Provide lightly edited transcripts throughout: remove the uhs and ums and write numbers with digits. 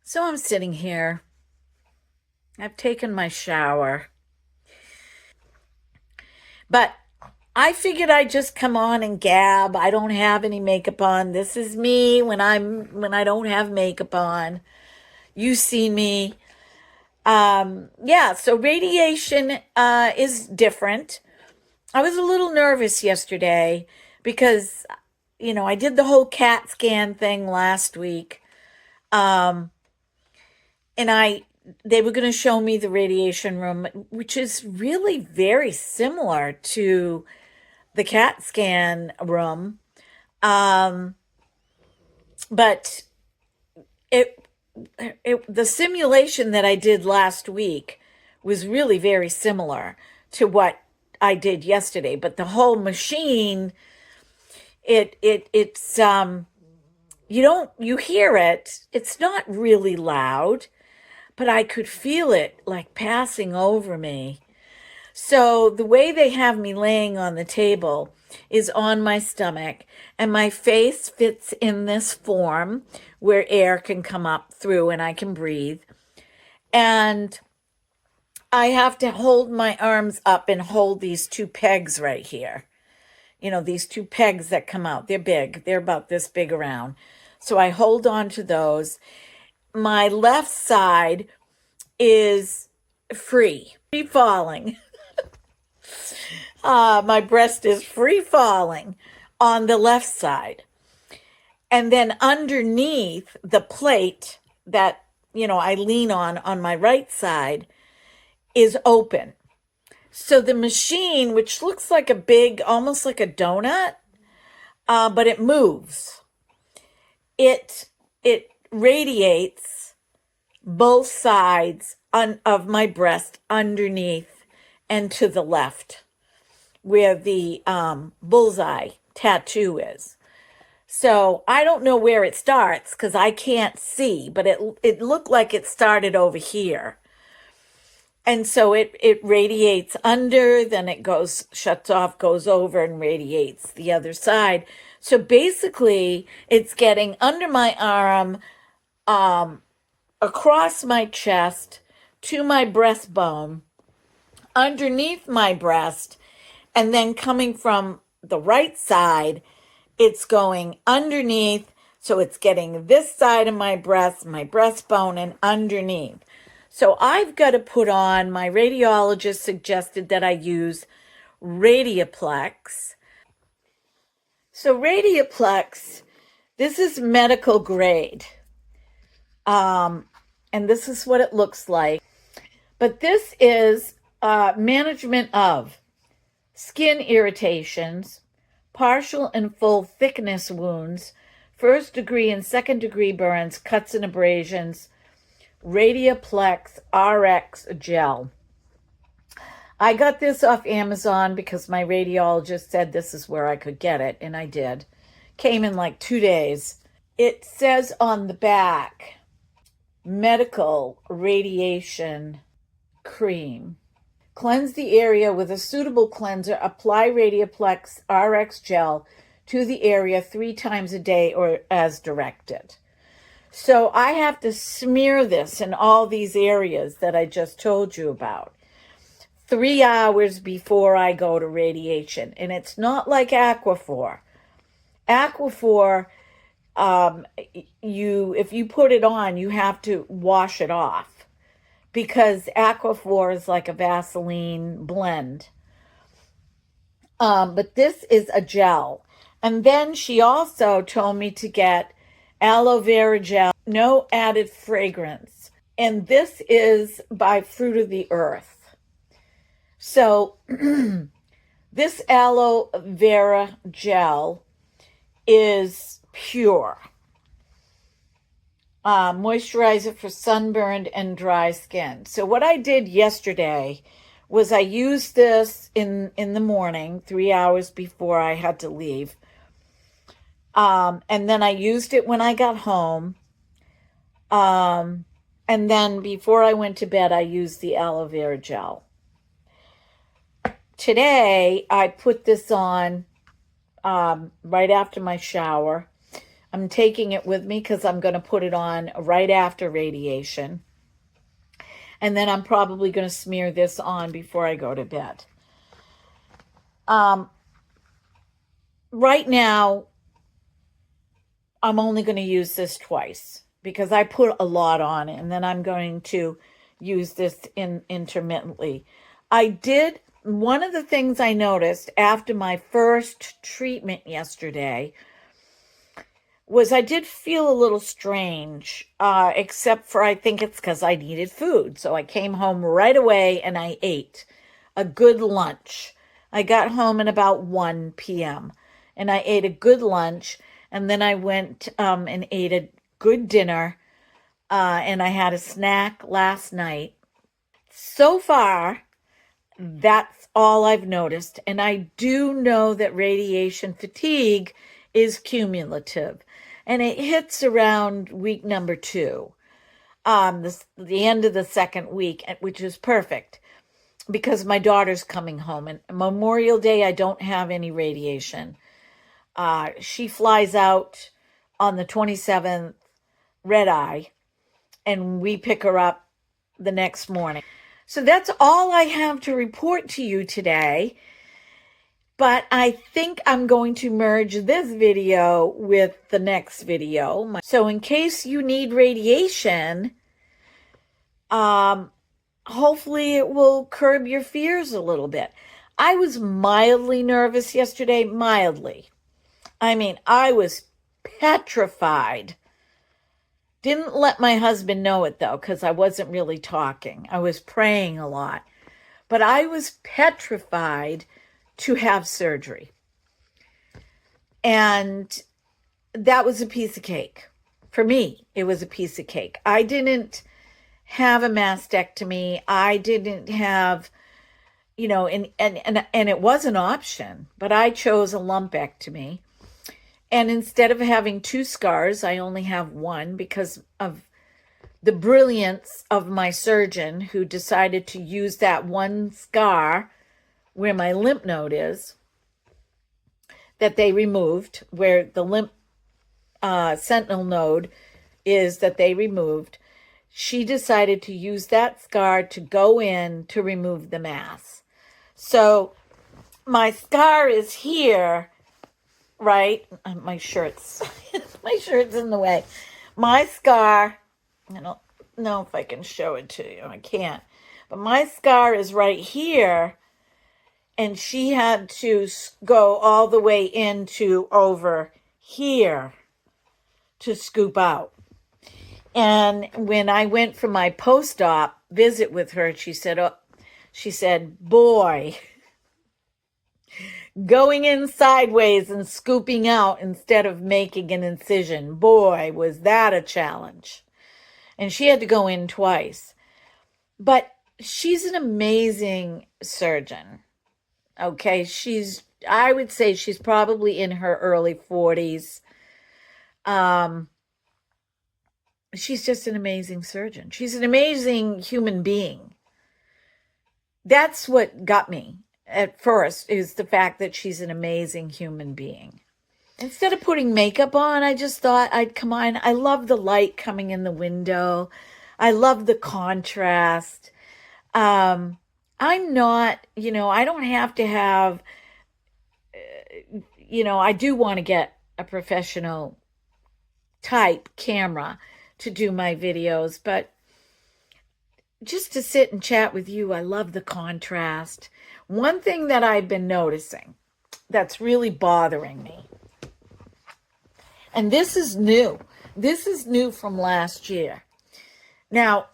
So I'm sitting here. I've taken my shower, but I figured I'd just come on and gab. I don't have any makeup on. This is me when I don't have makeup on. You see me. Yeah, so radiation is different. I was a little nervous yesterday because I did the whole CAT scan thing last week. Um and I they were going to show me the radiation room, which is really very similar to the CAT scan room. Um, but it, the simulation that I did last week was really very similar to what I did yesterday. But the whole machine, it's you hear it. It's not really loud, but I could feel it like passing over me. So the way they have me laying on the table is on my stomach, and my face fits in this form where air can come up through and I can breathe. And I have to hold my arms up and hold these two pegs right here. These two pegs that come out. They're big, they're about this big around. So I hold on to those. My left side is free falling. My breast is free falling on the left side. And then underneath the plate that, I lean on my right side is open. So the machine, which looks like a big, almost like a donut, but it moves. It radiates both sides of my breast underneath and to the left where the bullseye tattoo is. So I don't know where it starts because I can't see, but it looked like it started over here. And so it radiates under, then it shuts off, goes over and radiates the other side. So basically it's getting under my arm, across my chest to my breastbone, underneath my breast, and then coming from the right side, it's going underneath. So it's getting this side of my breastbone, and underneath. So I've got to put on, my radiologist suggested that I use Radioplex. So Radioplex, this is medical grade. And this is what it looks like. But this is management of skin irritations, partial and full thickness wounds, first degree and second degree burns, cuts and abrasions, Radioplex RX gel. I got this off Amazon because my radiologist said this is where I could get it, and I did. Came in like 2 days. It says on the back, medical radiation cream. Cleanse the area with a suitable cleanser. Apply Radioplex RX gel to the area 3 times a day or as directed. So I have to smear this in all these areas that I just told you about 3 hours before I go to radiation. And it's not like Aquaphor. Aquaphor, if you put it on, you have to wash it off because Aquaphor is like a Vaseline blend. But this is a gel. And then she also told me to get aloe vera gel, no added fragrance. And this is by Fruit of the Earth. So this aloe vera gel is pure. Moisturizer for sunburned and dry skin. So what I did yesterday was I used this in the morning, 3 hours before I had to leave. And then I used it when I got home. And then before I went to bed, I used the aloe vera gel. Today, I put this on right after my shower. I'm taking it with me because I'm going to put it on right after radiation. And then I'm probably going to smear this on before I go to bed. Right now, I'm only going to use this twice because I put a lot on it, and then I'm going to use this intermittently. One of the things I noticed after my first treatment yesterday was I did feel a little strange, except for I think it's because I needed food. So I came home right away and I ate a good lunch. I got home at about 1 p.m. and I ate a good lunch, and then I went and ate a good dinner, and I had a snack last night. So far, that's all I've noticed. And I do know that radiation fatigue is cumulative, and it hits around week number 2, the end of the second week, which is perfect because my daughter's coming home. And Memorial Day, I don't have any radiation. She flies out on the 27th, red eye, and we pick her up the next morning. So that's all I have to report to you today. But I think I'm going to merge this video with the next video. So in case you need radiation, hopefully it will curb your fears a little bit. I was mildly nervous yesterday, mildly. I mean, I was petrified. Didn't let my husband know it, though, because I wasn't really talking. I was praying a lot. But I was petrified to have surgery. And that was a piece of cake. For me, it was a piece of cake. I didn't have a mastectomy. I didn't have, and it was an option, but I chose a lumpectomy. And instead of having 2 scars, I only have 1 because of the brilliance of my surgeon, who decided to use that 1 scar where my lymph node is, that they removed, where the lymph sentinel node is, that they removed. She decided to use that scar to go in to remove the mass. So my scar is here, right? My shirt's in the way. My scar, I don't know if I can show it to you. I can't. But my scar is right here, and she had to go all the way into over here to scoop out. And when I went for my post-op visit with her, she said, boy, going in sideways and scooping out instead of making an incision, boy, was that a challenge. And she had to go in twice. But she's an amazing surgeon. Okay, I would say she's probably in her early 40s. She's just an amazing surgeon. She's an amazing human being. That's what got me at first, is the fact that she's an amazing human being. Instead of putting makeup on, I just thought I'd come on. I love the light coming in the window. I love the contrast. I'm not, I don't have to have, I do want to get a professional type camera to do my videos, but just to sit and chat with you, I love the contrast. One thing that I've been noticing that's really bothering me, and this is new. This is new from last year. Now,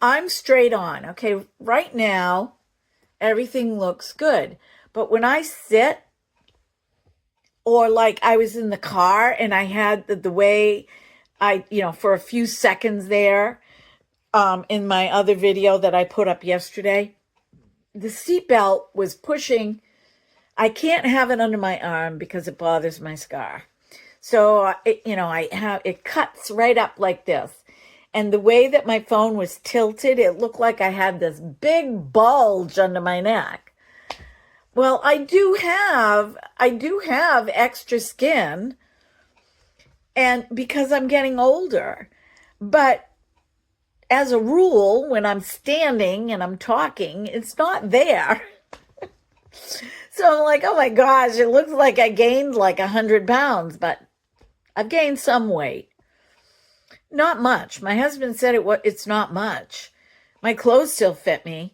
I'm straight on. Okay, right now, everything looks good. But when I sit, or like I was in the car and I had the way for a few seconds there, in my other video that I put up yesterday, the seatbelt was pushing. I can't have it under my arm because it bothers my scar. So, it cuts right up like this. And the way that my phone was tilted, it looked like I had this big bulge under my neck. Well, I do have extra skin. and because I'm getting older. But as a rule, when I'm standing and I'm talking, it's not there. So I'm like, oh my gosh, it looks like I gained like 100 pounds, but I've gained some weight. Not much. My husband said it's not much. My clothes still fit me.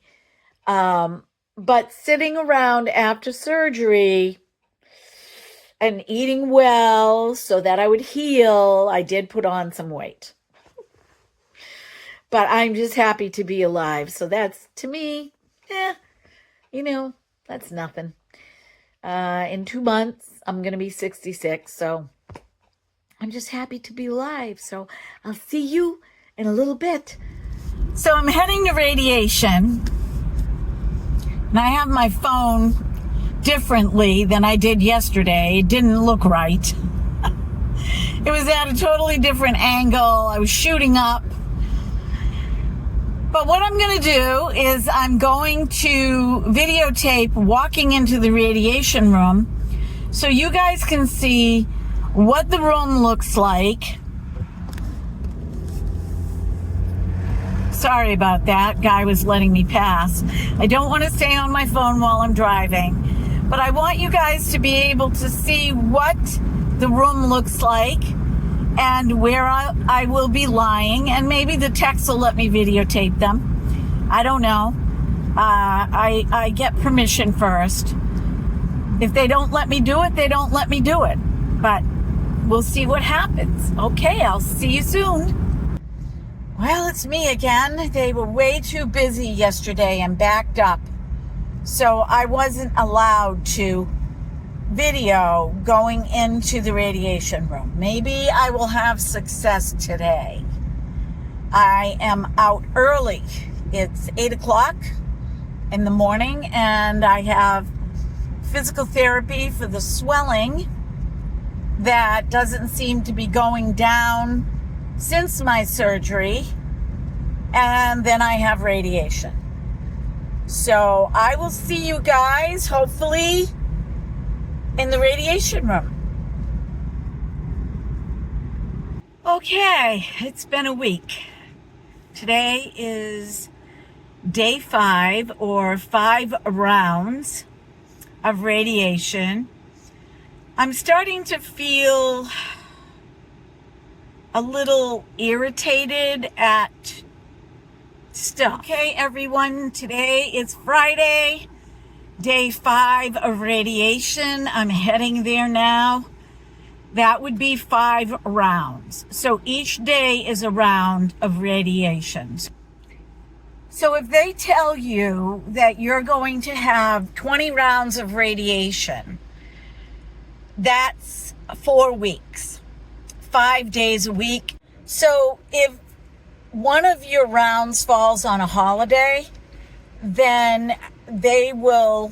But sitting around after surgery and eating well so that I would heal, I did put on some weight. But I'm just happy to be alive. So that's, to me, that's nothing. In 2 months, I'm going to be 66. So I'm just happy to be alive. So I'll see you in a little bit. So I'm heading to radiation. And I have my phone differently than I did yesterday. It didn't look right. It was at a totally different angle. I was shooting up. But what I'm going to do is I'm going to videotape walking into the radiation room so you guys can see what the room looks like. Sorry about that. Guy was letting me pass. I don't want to stay on my phone while I'm driving, but I want you guys to be able to see what the room looks like and where I will be lying, and maybe the techs will let me videotape them. I don't know. I get permission first. If they don't let me do it, they don't let me do it. But we'll see what happens. Okay, I'll see you soon. Well, it's me again. They were way too busy yesterday and backed up. So I wasn't allowed to video going into the radiation room. Maybe I will have success today. I am out early. It's 8 o'clock in the morning, and I have physical therapy for the swelling that doesn't seem to be going down since my surgery, and then I have radiation. So I will see you guys hopefully in the radiation room. Okay, it's been a week. Today is day 5, or 5 rounds of radiation. I'm starting to feel a little irritated at stuff. Okay, everyone, today is Friday, day 5 of radiation. I'm heading there now. That would be 5 rounds. So each day is a round of radiations. So if they tell you that you're going to have 20 rounds of radiation, that's 4 weeks, 5 days a week. So if one of your rounds falls on a holiday, then they will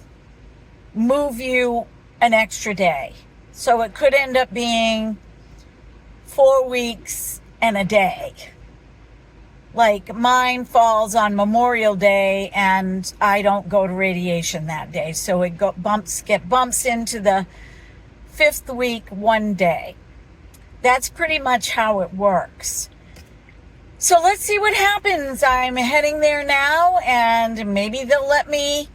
move you an extra day. So it could end up being 4 weeks and a day. Like mine falls on Memorial Day and I don't go to radiation that day. So it bumps into the 5th week 1 day. That's pretty much how it works. So let's see what happens. I'm heading there now, and maybe they'll let me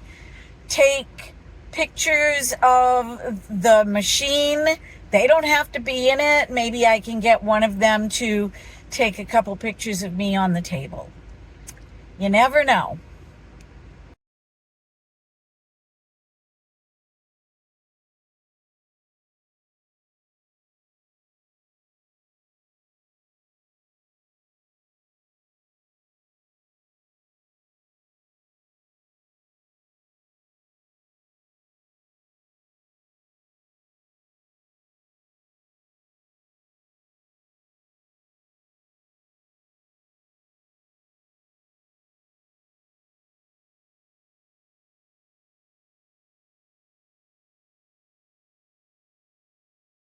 take pictures of the machine. They don't have to be in it. Maybe I can get one of them to take a couple pictures of me on the table. You never know.